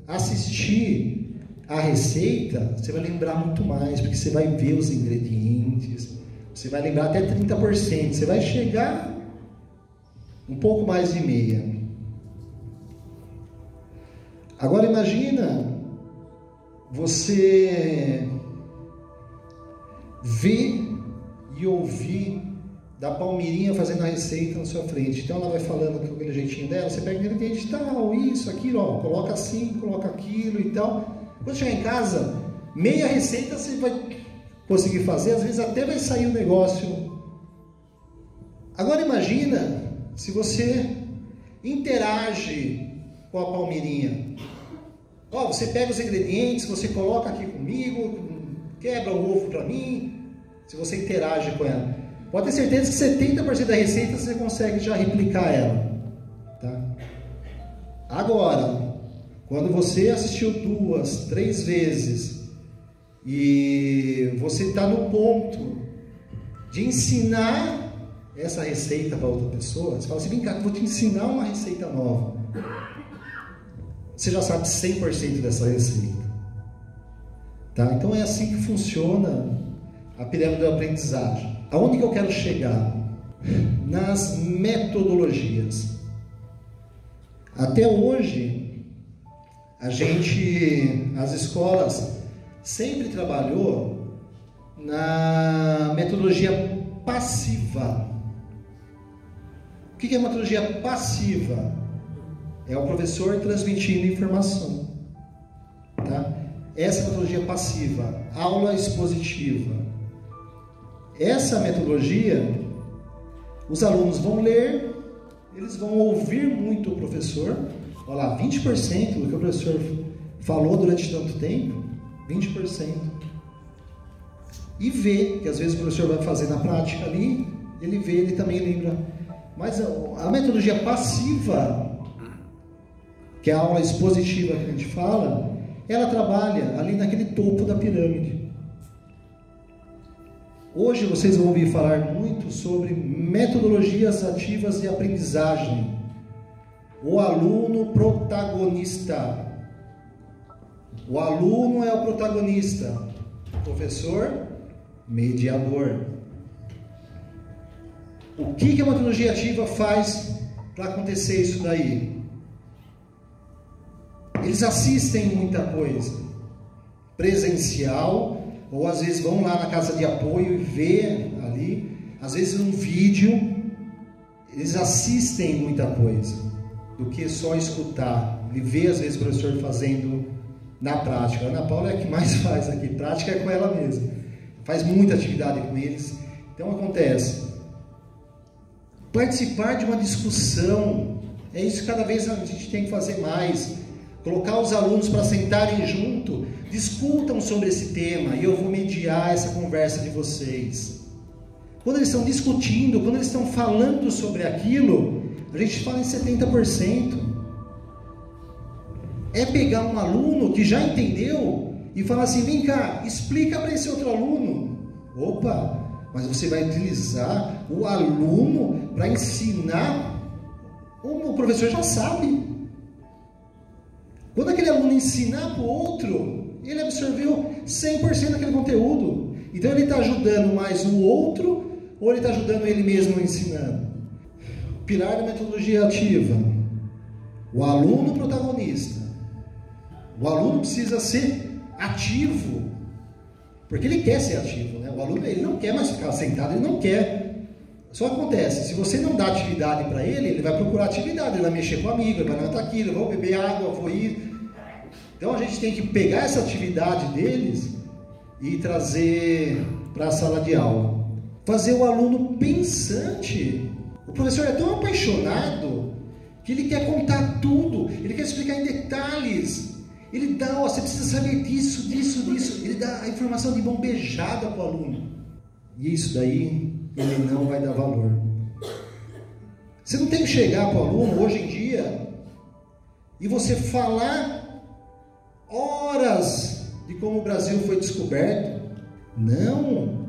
assistir a receita, você vai lembrar muito mais, porque você vai ver os ingredientes, você vai lembrar até 30%, você vai chegar um pouco mais de meia. Agora imagina você ver e ouvir da Palmirinha fazendo a receita na sua frente. Então ela vai falando com aquele jeitinho dela, você pega o ingrediente tal, isso, aquilo, ó, coloca assim, coloca aquilo e tal. Quando chegar em casa, meia receita você vai conseguir fazer, às vezes até vai sair o negócio. Agora imagina se você interage com a Palmirinha. Ó, você pega os ingredientes, você coloca aqui comigo, quebra o ovo para mim, se você interage com ela. Pode ter certeza que 70% da receita você consegue já replicar ela. Tá? Agora, quando você assistiu 2, 3 vezes e você está no ponto de ensinar essa receita para outra pessoa, você fala assim, vem cá, eu vou te ensinar uma receita nova. Você já sabe 100% dessa receita. Tá? Então é assim que funciona a pirâmide da aprendizagem. Aonde que eu quero chegar? Nas metodologias. Até hoje, as escolas sempre trabalhou na metodologia passiva. O que é metodologia passiva? É o professor transmitindo informação. Tá? Essa é a metodologia passiva, aula expositiva. Essa metodologia, os alunos vão ler, eles vão ouvir muito o professor. Olha lá, 20% do que o professor falou durante tanto tempo, 20%. E vê, que às vezes o professor vai fazer na prática ali, ele vê, ele também lembra. Mas a metodologia passiva, que é a aula expositiva que a gente fala, ela trabalha ali naquele topo da pirâmide. Hoje vocês vão ouvir falar muito sobre metodologias ativas de aprendizagem. O aluno protagonista. O aluno é o protagonista. O professor, mediador. O que a metodologia ativa faz para acontecer isso daí? Eles assistem muita coisa presencial, ou às vezes vão lá na casa de apoio e vê ali, às vezes um vídeo. Eles assistem muita coisa do que só escutar. Ele vê às vezes o professor fazendo na prática. A Ana Paula é a que mais faz aqui, prática é com ela mesma, faz muita atividade com eles. Então acontece, participar de uma discussão, é isso que cada vez a gente tem que fazer mais. Colocar os alunos para sentarem junto, discutam sobre esse tema e eu vou mediar essa conversa de vocês. Quando eles estão discutindo, quando eles estão falando sobre aquilo, a gente fala em 70%. É pegar um aluno que já entendeu e falar assim, vem cá, explica para esse outro aluno. Opa, mas você vai utilizar o aluno para ensinar, o professor já sabe. Quando aquele aluno ensinar para o outro, ele absorveu 100% daquele conteúdo. Então ele está ajudando mais o outro, ou ele está ajudando ele mesmo ensinando? O pilar da metodologia ativa. O aluno protagonista. O aluno precisa ser ativo, porque ele quer ser ativo, né? O aluno, ele não quer mais ficar sentado, ele não quer. Só acontece, se você não dá atividade para ele, ele vai procurar atividade, ele vai mexer com o amigo, ele vai anotar aquilo, vou beber água, vou ir. Então a gente tem que pegar essa atividade deles e trazer para a sala de aula. Fazer o aluno pensante. O professor é tão apaixonado que ele quer contar tudo, ele quer explicar em detalhes. Ele dá, ó, você precisa saber disso, disso, disso. Ele dá a informação de bombejada para o aluno. E isso daí ele não vai dar valor. Você não tem que chegar para o aluno hoje em dia e você falar horas de como o Brasil foi descoberto. Não.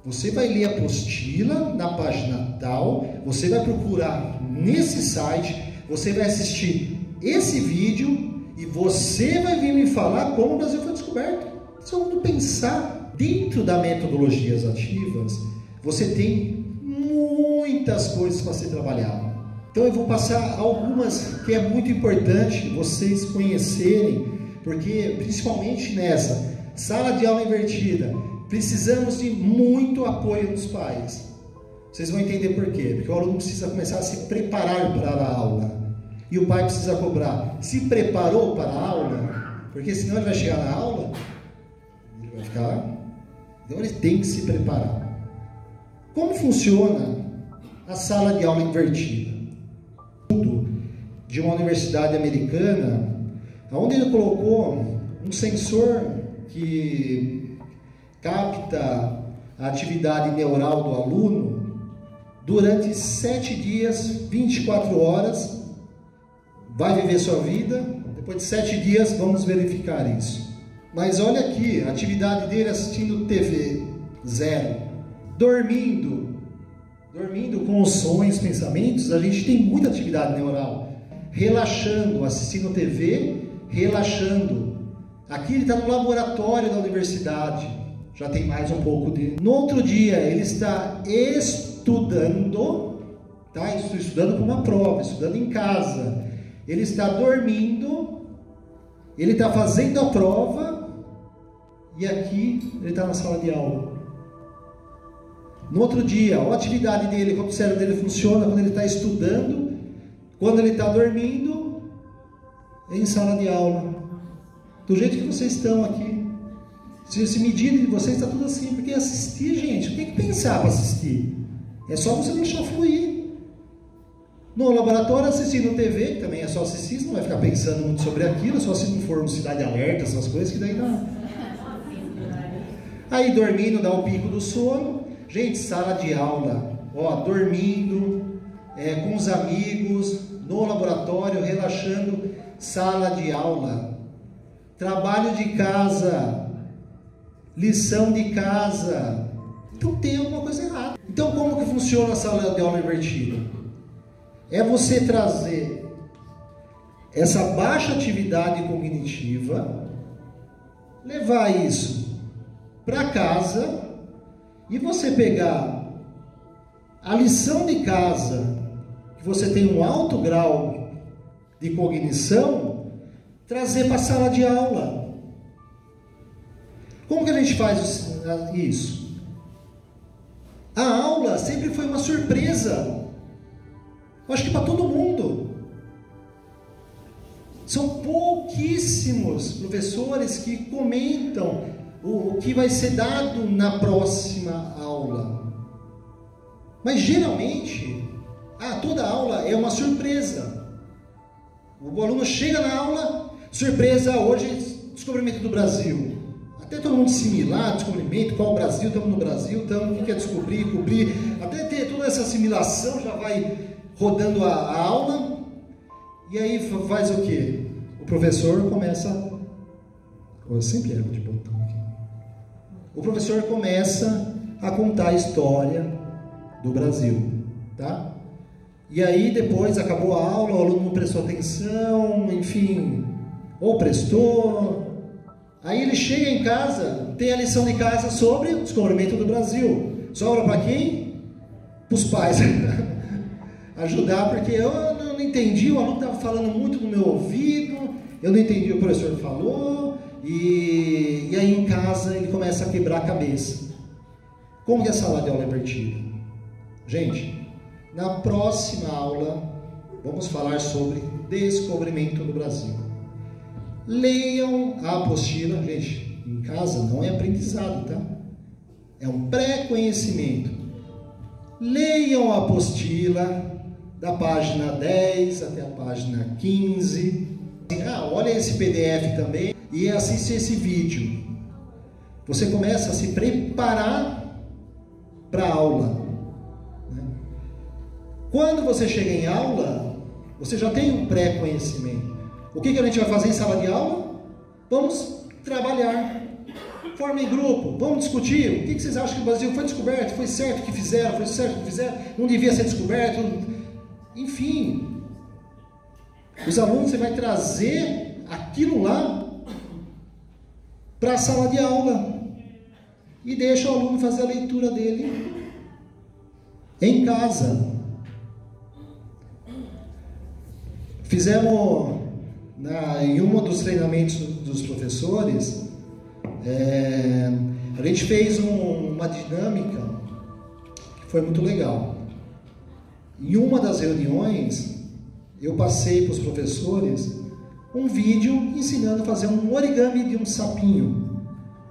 Você vai ler a apostila na página tal, você vai procurar nesse site, Você vai assistir esse vídeo e você vai vir me falar como o Brasil foi descoberto. Se eu não pensar dentro das metodologias ativas, você tem muitas coisas para ser trabalhado. Então eu vou passar algumas que é muito importante vocês conhecerem, porque principalmente nessa sala de aula invertida, precisamos de muito apoio dos pais. Vocês vão entender por quê. Porque o aluno precisa começar a se preparar para a aula. E o pai precisa cobrar. Se preparou para a aula? Porque senão ele vai chegar na aula, ele vai ficar... Então ele tem que se preparar. Como funciona a sala de aula invertida? De uma universidade americana, onde ele colocou um sensor que capta a atividade neural do aluno durante 7 dias, 24 horas, vai viver sua vida, depois de 7 dias vamos verificar isso. Mas olha aqui, a atividade dele assistindo TV, 0. Dormindo com os sonhos, pensamentos, a gente tem muita atividade neural. Relaxando, assistindo TV, relaxando. Aqui ele está no laboratório da universidade, já tem mais um pouco de... No outro dia ele está estudando, tá? Estudando para uma prova, estudando em casa. Ele está dormindo, ele está fazendo a prova e aqui ele está na sala de aula. No outro dia, a atividade dele, como o cérebro dele funciona quando ele está estudando, quando ele está dormindo, em sala de aula. Do jeito que vocês estão aqui. Se medirem de vocês, está tudo assim. Porque assistir, gente, tem que pensar para assistir. É só você deixar fluir. No laboratório, assistindo TV, que também é só assistir, você não vai ficar pensando muito sobre aquilo, só se não for um Cidade Alerta, essas coisas, que daí dá. Aí dormindo, dá o pico do sono. Gente, sala de aula, ó, dormindo, com os amigos, no laboratório, relaxando, sala de aula. Trabalho de casa, lição de casa. Então tem alguma coisa errada. Então como que funciona a sala de aula invertida? É você trazer essa baixa atividade cognitiva, levar isso para casa e você pegar a lição de casa, que você tem um alto grau de cognição, trazer para a sala de aula. Como que a gente faz isso? A aula sempre foi uma surpresa. Eu acho que para todo mundo. São pouquíssimos professores que comentam o que vai ser dado na próxima aula. Mas geralmente, toda aula é uma surpresa. O aluno chega na aula, surpresa, hoje, descobrimento do Brasil. Até todo mundo assimilar, descobrimento, qual o Brasil, estamos no Brasil, o que quer descobrir, cobrir. Até ter toda essa assimilação, já vai rodando a aula. E aí faz o quê? O professor começa... Eu sempre erro de botão aqui. O professor começa a contar a história do Brasil, tá? E aí depois acabou a aula, o aluno não prestou atenção, enfim, ou prestou. Aí ele chega em casa, tem a lição de casa sobre o descobrimento do Brasil. Sobra para quem? Para os pais. Ajudar, porque eu não entendi, o aluno estava falando muito no meu ouvido, eu não entendi o que o professor falou, e aí em casa ele começa a quebrar a cabeça. Como que é a sala de aula invertida? Gente, na próxima aula vamos falar sobre descobrimento do Brasil. Leiam a apostila, gente, em casa não é aprendizado, tá? É um pré-conhecimento. Leiam a apostila da página 10 até a página 15. Olha esse PDF também e assiste esse vídeo. Você começa a se preparar para a aula. Quando você chega em aula, você já tem um pré-conhecimento. O que a gente vai fazer em sala de aula? Vamos trabalhar. Formem grupo, vamos discutir. O que vocês acham que o Brasil foi descoberto? Foi certo que fizeram? Foi certo que fizeram? Não devia ser descoberto? Enfim, Os alunos, você vai trazer aquilo lá para a sala de aula e deixa o aluno fazer a leitura dele em casa. Fizemos, em um dos treinamentos dos professores, a gente fez uma dinâmica que foi muito legal. Em uma das reuniões, eu passei para os professores um vídeo ensinando a fazer um origami de um sapinho.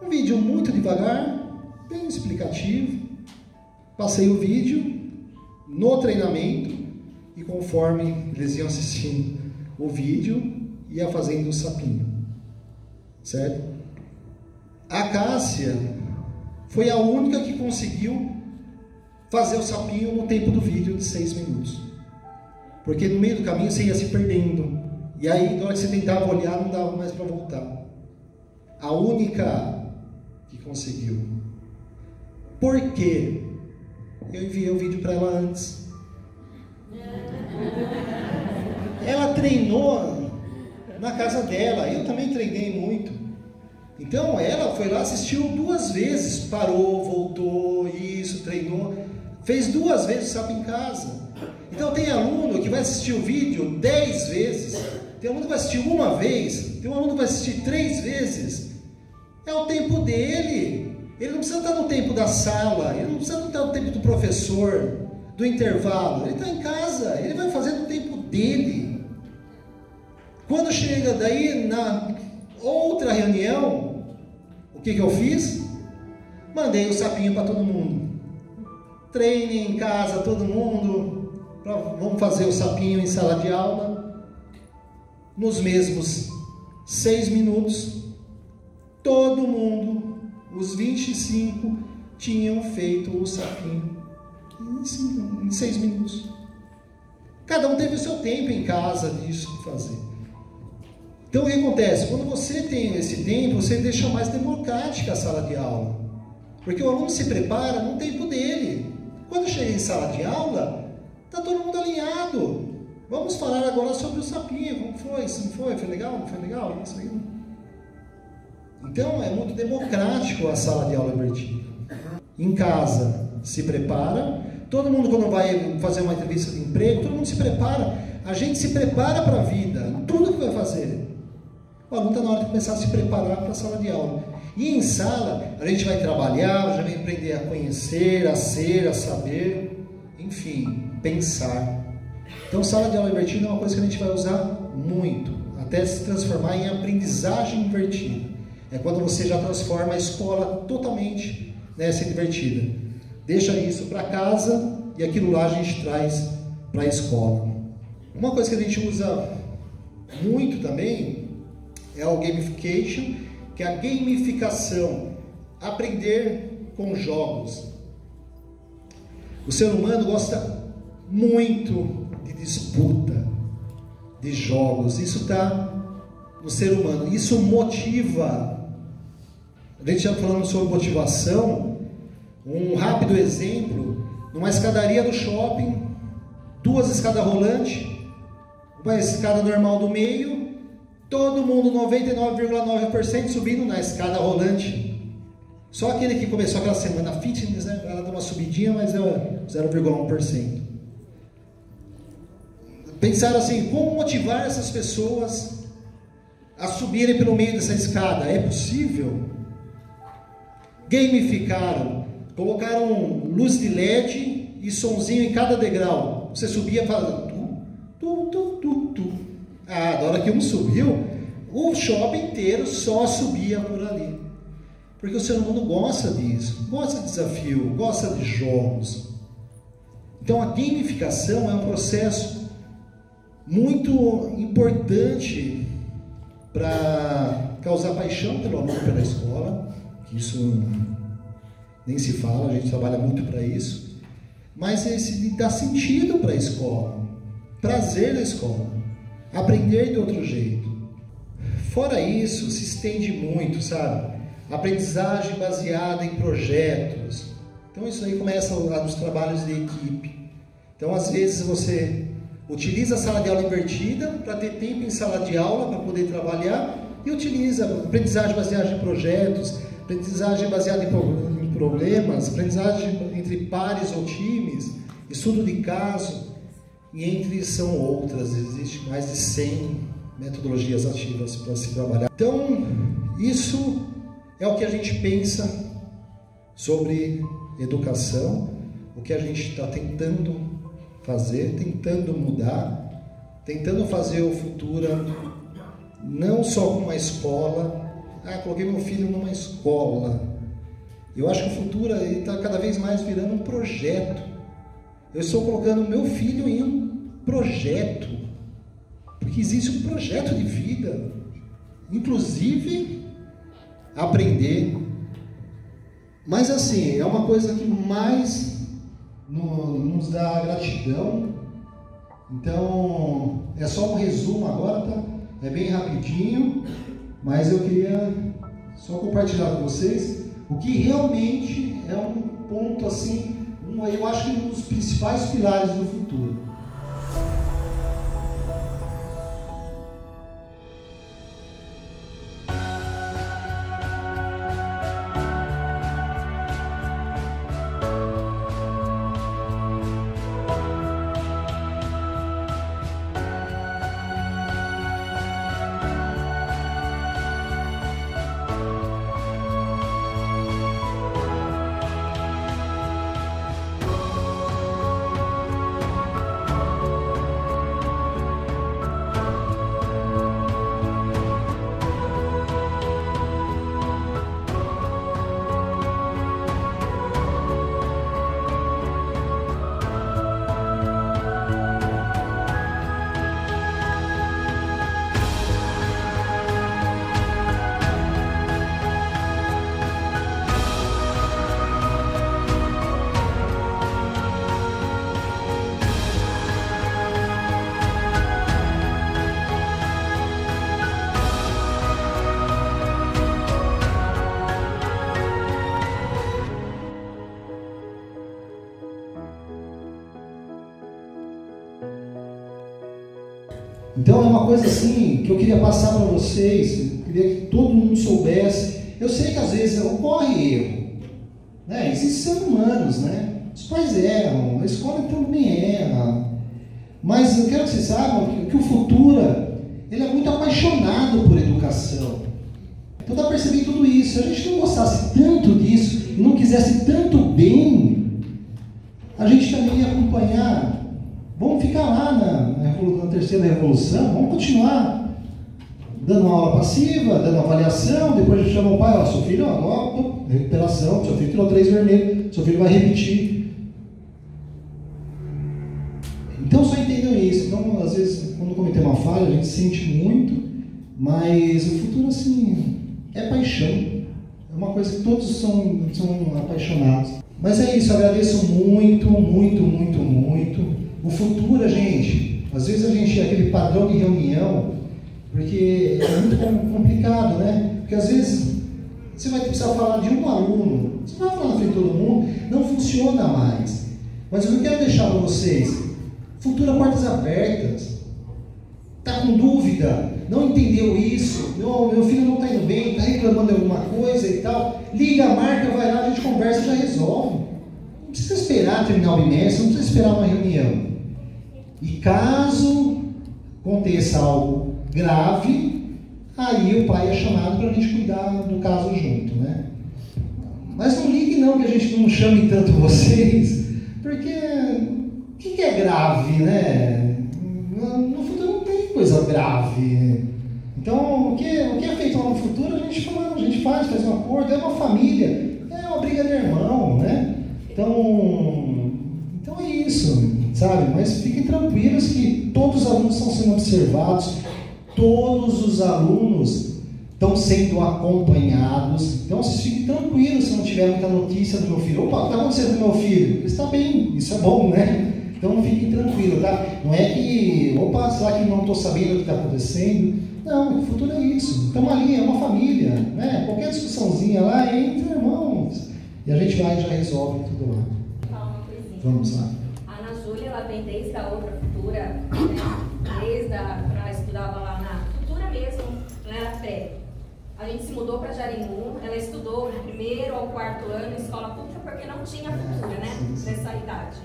Um vídeo muito devagar, bem explicativo. Passei o vídeo no treinamento e conforme eles iam assistindo o vídeo, ia fazendo o sapinho. Certo? A Cássia foi a única que conseguiu fazer o sapinho no tempo do vídeo de 6 minutos. Porque no meio do caminho você ia se perdendo. E aí, na hora que você tentava olhar, não dava mais para voltar. A única que conseguiu. Por quê? Eu enviei o vídeo para ela antes. Ela treinou na casa dela. Eu também treinei muito. Então, ela foi lá, assistiu 2 vezes. Parou, voltou, isso, treinou. Fez 2 vezes o sapo em casa. Então tem aluno que vai assistir o vídeo 10 vezes, tem aluno que vai assistir 1 vez, tem um aluno que vai assistir 3 vezes. É o tempo dele. Ele não precisa estar no tempo da sala, ele não precisa estar no tempo do professor, do intervalo. Ele está em casa, ele vai fazer no tempo dele. Quando chega daí na outra reunião, o que eu fiz? Mandei o sapinho para todo mundo. Treine em casa, todo mundo. Vamos fazer o sapinho em sala de aula. Nos mesmos 6 minutos, todo mundo, os 25, tinham feito o sapinho em 6 minutos. Cada um teve o seu tempo em casa disso de fazer. Então o que acontece? Quando você tem esse tempo, você deixa mais democrática a sala de aula. Porque o aluno se prepara no tempo dele. Quando chega em sala de aula, está todo mundo alinhado. Vamos falar agora sobre o sapinho. Como foi? Se não foi? Foi legal? Não foi legal? Isso aí. Então, é muito democrático a sala de aula invertida. Em casa, se prepara. Todo mundo, quando vai fazer uma entrevista de emprego, todo mundo se prepara. A gente se prepara para a vida, em tudo que vai fazer. O aluno está na hora de começar a se preparar para a sala de aula. E em sala, a gente vai trabalhar, já vai aprender a conhecer, a ser, a saber, enfim, pensar. Então, sala de aula invertida é uma coisa que a gente vai usar muito, até se transformar em aprendizagem invertida. É quando você já transforma a escola totalmente nessa invertida. Deixa isso para casa e aquilo lá a gente traz para a escola. Uma coisa que a gente usa muito também é o gamification, que é a gamificação, aprender com jogos. O ser humano gosta muito de disputa, de jogos. Isso está no ser humano. Isso motiva. A gente já falando sobre motivação. Um rápido exemplo: numa escadaria do shopping, 2 escadas rolantes, uma escada normal do meio. Todo mundo, 99,9% subindo na escada rolante. Só aquele que começou aquela semana fitness, né? Ela dá uma subidinha, mas é 0,1%. Pensaram assim: como motivar essas pessoas a subirem pelo meio dessa escada? É possível? Gamificaram. Colocaram luz de LED e sonzinho em cada degrau. Você subia falando tu. Da hora que um subiu, o shopping inteiro só subia por ali. Porque o ser humano gosta disso, gosta de desafio, gosta de jogos. Então a gamificação é um processo muito importante para causar paixão pelo aluno pela escola, que isso nem se fala, a gente trabalha muito para isso, mas esse de dar sentido para a escola, prazer na escola. Aprender de outro jeito. Fora isso, se estende muito, sabe? Aprendizagem baseada em projetos. Então isso aí começa lá nos trabalhos de equipe. Então às vezes você utiliza a sala de aula invertida para ter tempo em sala de aula para poder trabalhar e utiliza aprendizagem baseada em projetos, aprendizagem baseada em problemas, aprendizagem entre pares ou times, estudo de caso, e entre são outras, existem mais de 100 metodologias ativas para se trabalhar. Então, isso é o que a gente pensa sobre educação, o que a gente está tentando fazer, tentando mudar, tentando fazer o Futura não só com uma escola. Coloquei meu filho numa escola. Eu acho que o Futura está cada vez mais virando um projeto. Eu estou colocando meu filho em um projeto, porque existe um projeto de vida, inclusive aprender. Mas assim, é uma coisa que mais nos dá gratidão. Então, é só um resumo agora, tá? É bem rapidinho, mas eu queria só compartilhar com vocês o que realmente é um ponto assim, eu acho que um dos principais pilares do futuro. Então é uma coisa assim que eu queria passar para vocês, eu queria que todo mundo soubesse. Eu sei que às vezes ocorre erro, né? Existem seres humanos, né? Os pais erram, a escola também erra. Mas eu quero que vocês saibam que o Futura, ele é muito apaixonado por educação. Então dá para perceber tudo isso. Se a gente não gostasse tanto disso e não quisesse tanto bem, a gente também ia acompanhar. Vamos ficar lá na terceira revolução, vamos continuar dando uma aula passiva, dando avaliação, depois a gente chama o pai, seu filho, recuperação, seu filho tirou 3 vermelhos, seu filho vai repetir. Então só entendam isso. Então, às vezes, quando cometer uma falha, a gente sente muito, mas o Futuro, assim, é paixão. É uma coisa que todos são apaixonados. Mas é isso, eu agradeço muito, muito, muito, muito. O Futura, gente, às vezes a gente é aquele padrão de reunião, porque é muito complicado, né? Porque às vezes você vai precisar falar de um aluno, você vai falar na frente de todo mundo, não funciona mais. Mas eu quero deixar para vocês, Futura portas abertas. Está com dúvida? Não entendeu isso? Meu filho não está indo bem, está reclamando de alguma coisa e tal. Liga, marca, vai lá, a gente conversa e já resolve. Não precisa esperar terminar o bimestre, não precisa esperar uma reunião. E caso aconteça algo grave, aí o pai é chamado para a gente cuidar do caso junto, né? Mas não ligue não, que a gente não chame tanto vocês, porque o que é grave, né? No Futuro não tem coisa grave. Então, o que é feito lá no Futuro, a gente faz um acordo, é uma família, é uma briga de irmão, né? Então é isso, sabe? Mas fiquem tranquilos que todos os alunos estão sendo observados, todos os alunos estão sendo acompanhados. Então vocês fiquem tranquilos se não tiver muita notícia do meu filho. Opa, o que está acontecendo com o meu filho? Ele está bem, isso é bom, né? Então fiquem tranquilos, tá? Não é que, opa, será que não estou sabendo o que está acontecendo? Não, o Futuro é isso. Estamos ali, é uma família, né? Qualquer discussãozinha lá é entre irmãos. E a gente vai e já resolve tudo lá. Fala uma coisinha. Vamos lá. A Ana Júlia, ela vem desde a outra Futura. Futura, né? Desde ela estudava lá na Futura mesmo, ela era pré. A gente se mudou para Jarimu, ela estudou do 1º ao 4º ano em escola pública porque não tinha Futura, né? Nessa idade.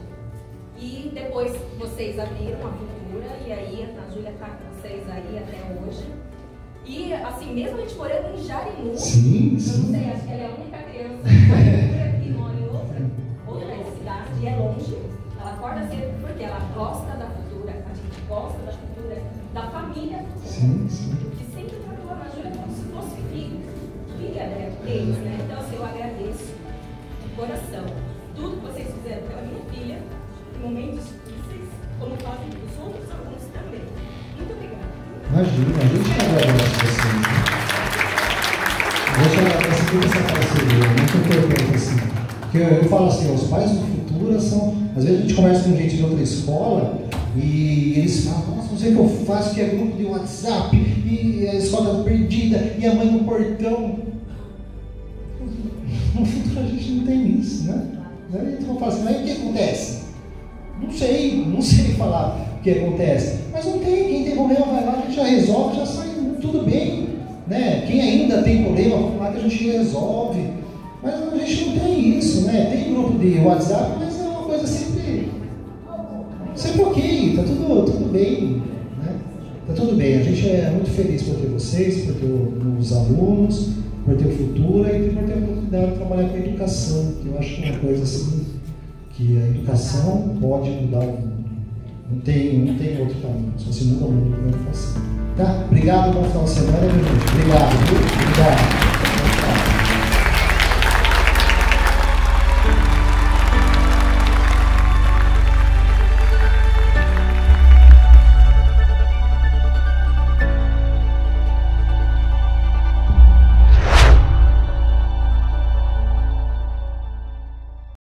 E depois vocês abriram a Futura e aí a Júlia está com vocês aí até hoje. E assim, mesmo a gente morando em Jarimu, sim. eu não sei, acho que ela é a única criança da Futura que mora em outra cidade e é longe. Ela acorda cedo porque ela gosta da Futura, a gente gosta da Futura, da família Futura. Sim. Que sempre tratou a Júlia como se fosse filha deles, né? Então, assim, eu agradeço de coração tudo que vocês fizeram pela minha filha, em momentos difíceis, como fazem os outros alunos também. Muito obrigada. Imagina, a gente agradece você. Deixa essa filha essa parceria, muito importante assim. Porque eu falo assim, os pais do futuro são. Às vezes a gente conversa com gente de outra escola e eles falam, nossa, não sei o que eu faço, que é grupo de WhatsApp, e a escola perdida, e a mãe no portão. No futuro a gente não tem isso, né? A gente vai falar assim, mas o que acontece? Não sei falar o que acontece. Mas não tem, quem tem problema vai lá, a gente já resolve, já sai tudo bem. Né? Quem ainda tem problema, vamos lá que a gente resolve. Mas a gente não tem isso, né? Tem grupo de WhatsApp, mas é uma coisa sempre ok, tá tudo bem, né? Tá tudo bem, a gente é muito feliz por ter vocês, por ter os alunos, por ter o Futura e por ter a oportunidade de trabalhar com a educação, que eu acho que é uma coisa assim, que a educação pode mudar o mundo. Não tem outro caminho, só se muda o mundo com a educação. Tá? Obrigado, bom final de semana, meu gente. Obrigado.